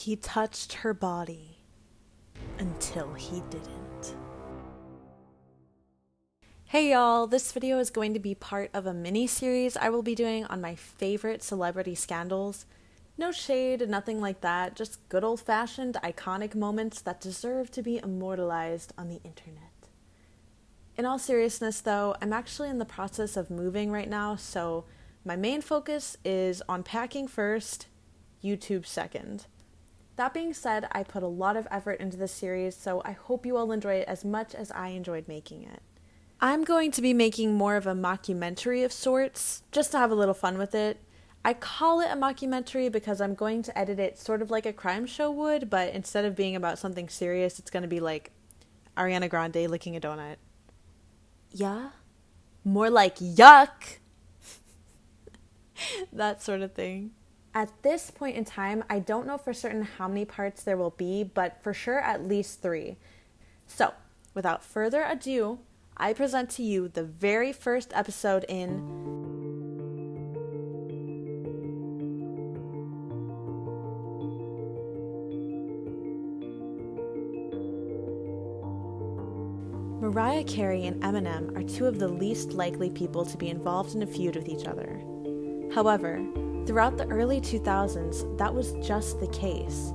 He touched her body until he didn't. Hey y'all, this video is going to be part of a mini-series I will be doing on my favorite celebrity scandals. No shade, nothing like that, just good old-fashioned iconic moments that deserve to be immortalized on the internet. In all seriousness though, I'm actually in the process of moving right now, so my main focus is on packing first, YouTube second. That being said, I put a lot of effort into this series, so I hope you all enjoy it as much as I enjoyed making it. I'm going to be making more of a mockumentary of sorts, just to have a little fun with it. I call it a mockumentary because I'm going to edit it sort of like a crime show would, but instead of being about something serious, it's going to be like Ariana Grande licking a donut. Yeah? More like yuck! That sort of thing. At this point in time, I don't know for certain how many parts there will be, but for sure at least 3. So, without further ado, I present to you the very first episode in Mariah Carey and Eminem are 2 of the least likely people to be involved in a feud with each other. However, throughout the early 2000s, that was just the case.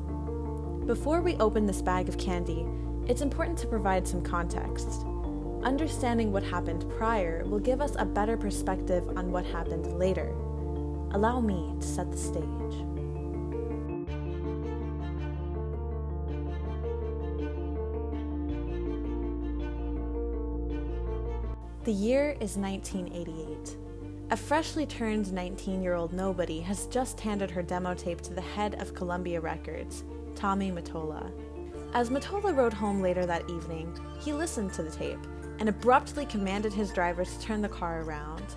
Before we open this bag of candy, it's important to provide some context. Understanding what happened prior will give us a better perspective on what happened later. Allow me to set the stage. The year is 1988. A freshly turned 19-year-old nobody has just handed her demo tape to the head of Columbia Records, Tommy Mottola. As Mottola rode home later that evening, he listened to the tape and abruptly commanded his driver to turn the car around.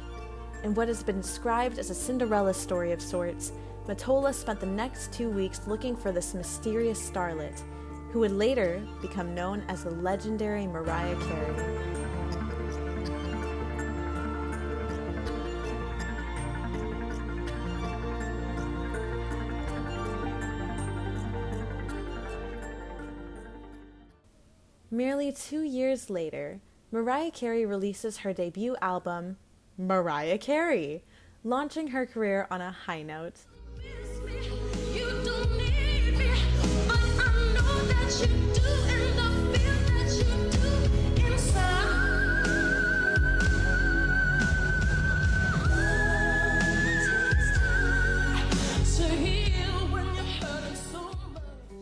In what has been described as a Cinderella story of sorts, Mottola spent the next 2 weeks looking for this mysterious starlet, who would later become known as the legendary Mariah Carey. Merely 2 years later, Mariah Carey releases her debut album, Mariah Carey, launching her career on a high note.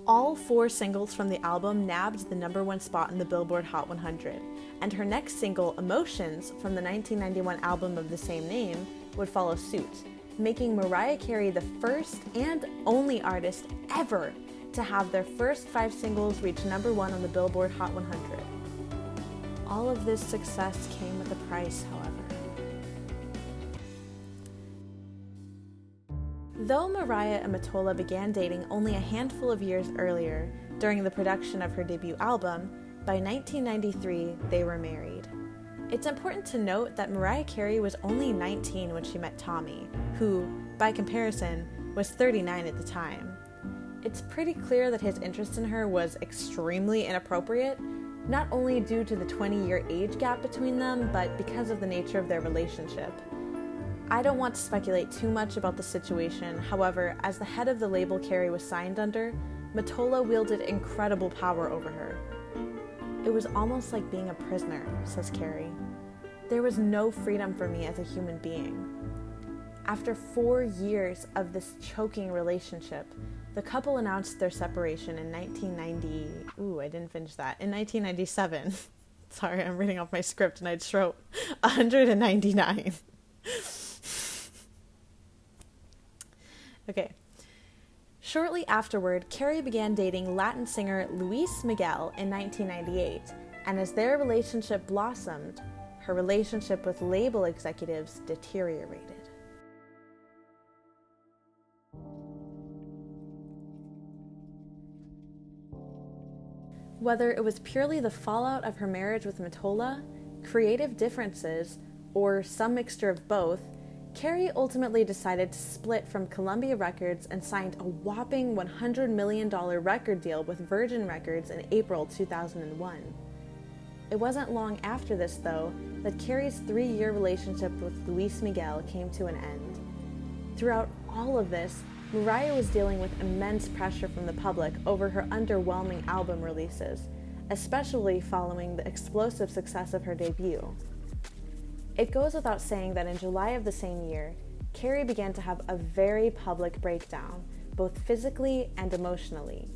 All 4 singles from the album nabbed the #1 spot in the Billboard Hot 100, and her next single, Emotions, from the 1991 album of the same name, would follow suit, making Mariah Carey the first and only artist ever to have their first 5 singles reach #1 on the Billboard Hot 100. All of this success came with a price, however. Though Mariah and Mottola began dating only a handful of years earlier, during the production of her debut album, by 1993 they were married. It's important to note that Mariah Carey was only 19 when she met Tommy, who, by comparison, was 39 at the time. It's pretty clear that his interest in her was extremely inappropriate, not only due to the 20-year age gap between them, but because of the nature of their relationship. I don't want to speculate too much about the situation, however, as the head of the label Carey was signed under, Mottola wielded incredible power over her. It was almost like being a prisoner, says Carey. There was no freedom for me as a human being. After 4 years of this choking relationship, the couple announced their separation in 1997. Sorry, I'm reading off my script and I just wrote 199. Okay. Shortly afterward, Carey began dating Latin singer Luis Miguel in 1998, and as their relationship blossomed, her relationship with label executives deteriorated. Whether it was purely the fallout of her marriage with Mottola, creative differences, or some mixture of both, CAREY ultimately decided to split from Columbia Records and signed a whopping $100 million record deal with Virgin Records in April 2001. It wasn't long after this, though, that CAREY's 3-year relationship with Luis Miguel came to an end. Throughout all of this, Mariah was dealing with immense pressure from the public over her underwhelming album releases, especially following the explosive success of her debut. It goes without saying that in July of the same year, CAREY began to have a very public breakdown, both physically and emotionally.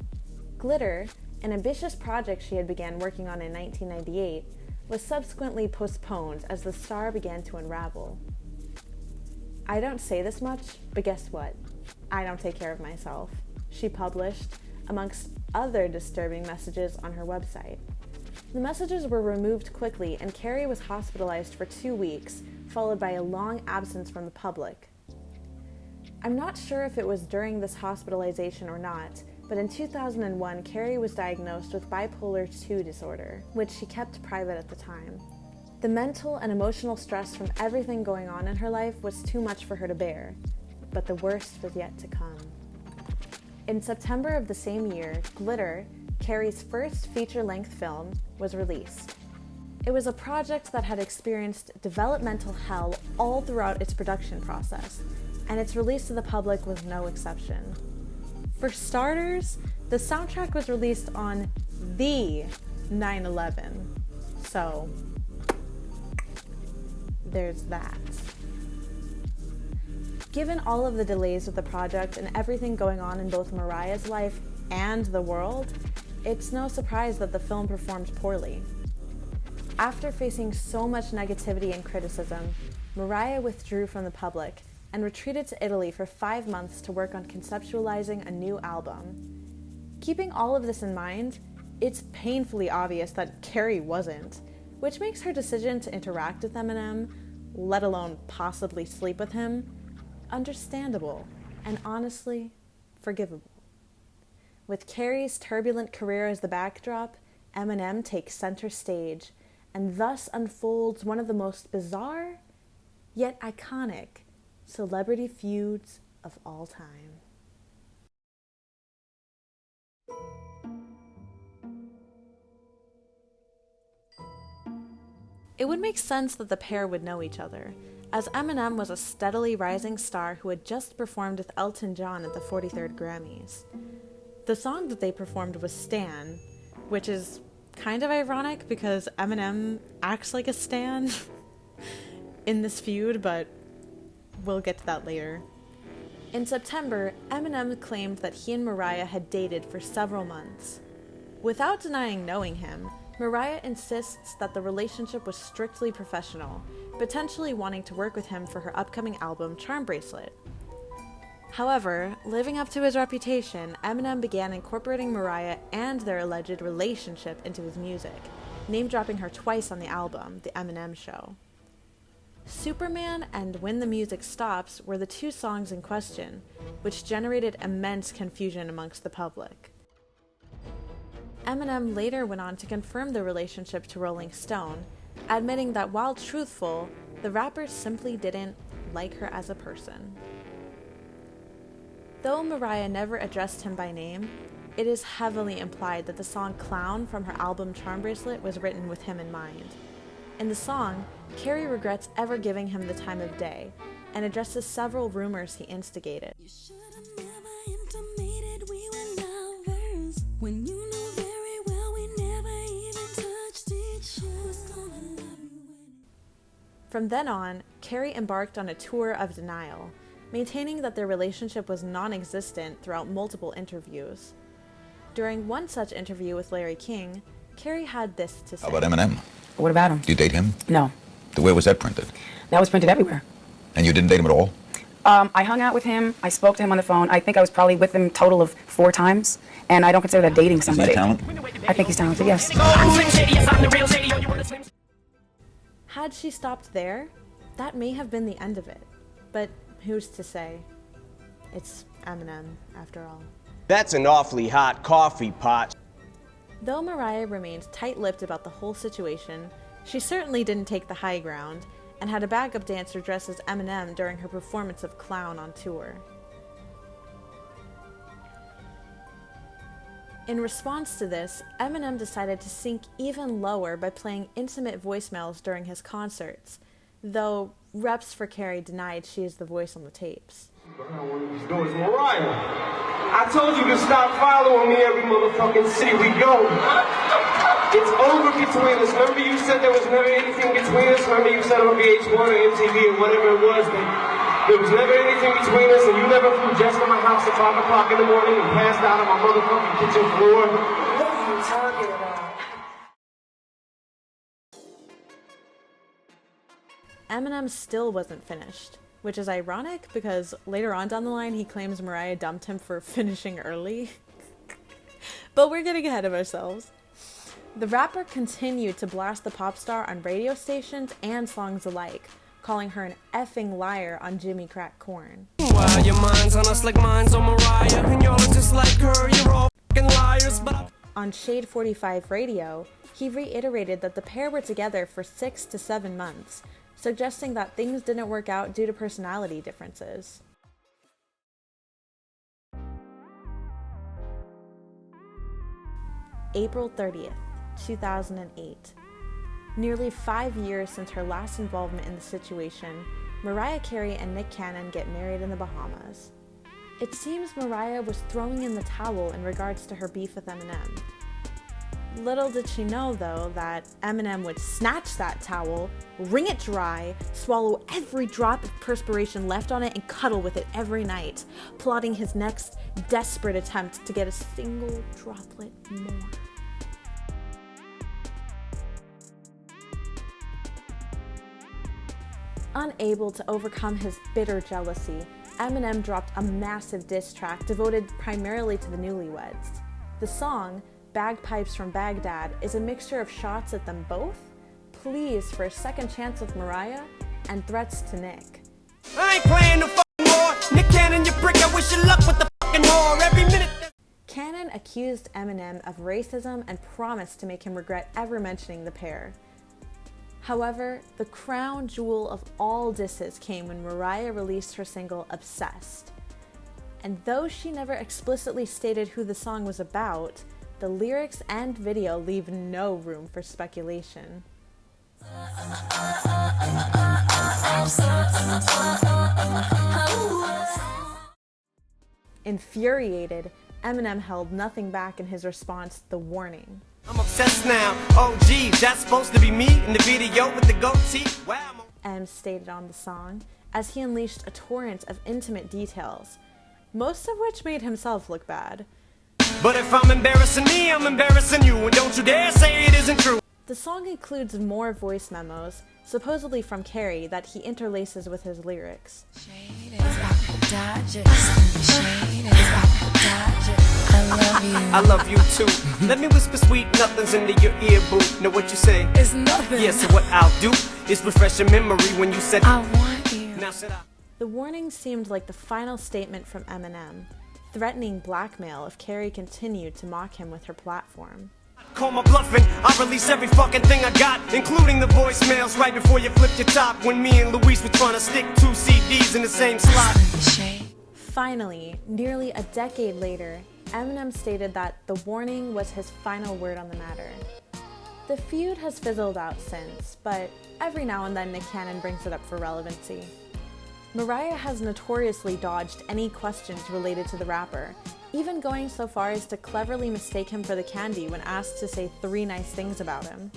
Glitter, an ambitious project she had began working on in 1998, was subsequently postponed as the star began to unravel. I don't say this much, but guess what? I don't take care of myself, she published, amongst other disturbing messages on her website. The messages were removed quickly, and CAREY was hospitalized for 2 weeks, followed by a long absence from the public. I'm not sure if it was during this hospitalization or not, but in 2001, CAREY was diagnosed with bipolar II disorder, which she kept private at the time. The mental and emotional stress from everything going on in her life was too much for her to bear, but the worst was yet to come. In September of the same year, Glitter, CAREY's first feature-length film, was released. It was a project that had experienced developmental hell all throughout its production process, and its release to the public was no exception. For starters, the soundtrack was released on the 9/11, so there's that. Given all of the delays with the project and everything going on in both Mariah's life and the world, it's no surprise that the film performed poorly. After facing so much negativity and criticism, Mariah withdrew from the public and retreated to Italy for 5 months to work on conceptualizing a new album. Keeping all of this in mind, it's painfully obvious that CAREY wasn't, which makes her decision to interact with Eminem, let alone possibly sleep with him, understandable and honestly forgivable. With CAREY's turbulent career as the backdrop, Eminem takes center stage and thus unfolds one of the most bizarre yet iconic celebrity feuds of all time. It would make sense that the pair would know each other, as Eminem was a steadily rising star who had just performed with Elton John at the 43rd Grammys. The song that they performed was Stan, which is kind of ironic because Eminem acts like a stan in this feud, but we'll get to that later. In September, Eminem claimed that he and Mariah had dated for several months. Without denying knowing him, Mariah insists that the relationship was strictly professional, potentially wanting to work with him for her upcoming album, Charm Bracelet. However, living up to his reputation, Eminem began incorporating Mariah and their alleged relationship into his music, name-dropping her twice on the album, The Eminem Show. Superman and When the Music Stops were the 2 songs in question, which generated immense confusion amongst the public. Eminem later went on to confirm the relationship to Rolling Stone, admitting that while truthful, the rapper simply didn't like her as a person. Though Mariah never addressed him by name, it is heavily implied that the song Clown from her album Charm Bracelet was written with him in mind. In the song, CAREY regrets ever giving him the time of day, and addresses several rumors he instigated. You should have never intimated we were lovers when you knew very well we never even touched each other. From then on, CAREY embarked on a tour of denial, maintaining that their relationship was non-existent throughout multiple interviews. During one such interview with Larry King, CAREY had this to say. How about Eminem? What about him? Do you date him? No. Where was that printed? That was printed everywhere. And you didn't date him at all? I hung out with him. I spoke to him on the phone. I think I was probably with him a total of 4 times. And I don't consider that dating somebody. Is he a talent? I think he's talented, yes. Had she stopped there, that may have been the end of it. But who's to say? It's Eminem, after all. That's an awfully hot coffee pot. Though Mariah remained tight-lipped about the whole situation, she certainly didn't take the high ground, and had a backup dancer dressed as Eminem during her performance of Clown on tour. In response to this, Eminem decided to sink even lower by playing intimate voicemails during his concerts, though reps for CAREY denied she is the voice on the tapes. It was Mariah. I told you to stop following me every motherfucking city we go. It's over between us. Remember you said there was never anything between us? Remember you said on VH1 or MTV or whatever it was that there was never anything between us, and you never flew Jess to my house at 5 o'clock in the morning and passed out on my motherfucking kitchen floor? What are you talking about? Eminem still wasn't finished, which is ironic because later on down the line he claims Mariah dumped him for finishing early. But we're getting ahead of ourselves. The rapper continued to blast the pop star on radio stations and songs alike, calling her an effing liar on Jimmy Crack Corn. Wow, your mind's on us like mine's on Mariah, and y'all are just like her, you're all fucking liars, but On Shade 45 Radio, he reiterated that the pair were together for 6 to 7 months, suggesting that things didn't work out due to personality differences. April 30th, 2008. Nearly 5 years since her last involvement in the situation, Mariah Carey and Nick Cannon get married in the Bahamas. It seems Mariah was throwing in the towel in regards to her beef with Eminem. Little did she know, though, that Eminem would snatch that towel, wring it dry, swallow every drop of perspiration left on it, and cuddle with it every night, plotting his next desperate attempt to get a single droplet more. Unable to overcome his bitter jealousy, Eminem dropped a massive diss track devoted primarily to the newlyweds. The song, Bagpipes from Baghdad, is a mixture of shots at them both, pleas for a second chance with Mariah, and threats to Nick. I ain't playing no fucking war. Nick Cannon, you prick, I wish you luck with the fucking whore every minute. Cannon accused Eminem of racism and promised to make him regret ever mentioning the pair. However, the crown jewel of all disses came when Mariah released her single Obsessed. And though she never explicitly stated who the song was about, the lyrics and video leave no room for speculation. Infuriated, Eminem held nothing back in his response, The Warning. I'm obsessed now. Oh geez, that's supposed to be me in the video with the goatee. Wow. M stated on the song, as he unleashed a torrent of intimate details, most of which made himself look bad. But if I'm embarrassing me, I'm embarrassing you, and don't you dare say it isn't true. The song includes more voice memos, supposedly from CAREY, that he interlaces with his lyrics. I love you too. Let me whisper sweet nothings into your ear, boo. Know what you say? It's nothing. Yeah, so what I'll do is refresh your memory when you said I want you. Now said I. The Warning seemed like the final statement from Eminem, threatening blackmail if CAREY continued to mock him with her platform. Call my bluffing, I'll release every fucking thing I got, including the voicemails right before you flipped your top when me and Luis were trying to stick 2 CDs in the same slot. Finally, nearly a decade later, Eminem stated that The Warning was his final word on the matter. The feud has fizzled out since, but every now and then Nick Cannon brings it up for relevancy. Mariah has notoriously dodged any questions related to the rapper, even going so far as to cleverly mistake him for the Candy when asked to say 3 nice things about him.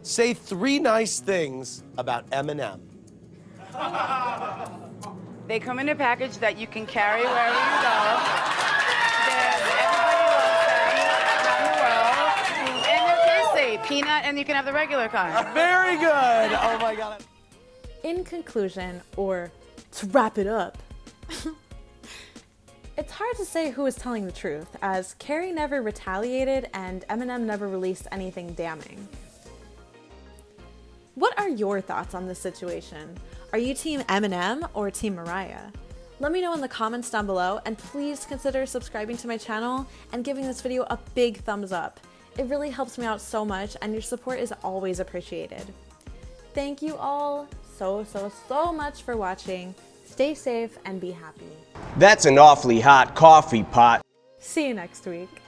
Say 3 nice things about Eminem. They come in a package that you can carry wherever you go. Everybody loves them around the world. And they're tasty. Peanut, and you can have the regular kind. Very good. Oh my God. In conclusion, or to wrap it up, it's hard to say who is telling the truth, as CAREY never retaliated and Eminem never released anything damning. What are your thoughts on this situation? Are you Team Eminem or Team Mariah? Let me know in the comments down below, and please consider subscribing to my channel and giving this video a big thumbs up. It really helps me out so much, and your support is always appreciated. Thank you all so much for watching. Stay safe and be happy. That's an awfully hot coffee pot. See you next week.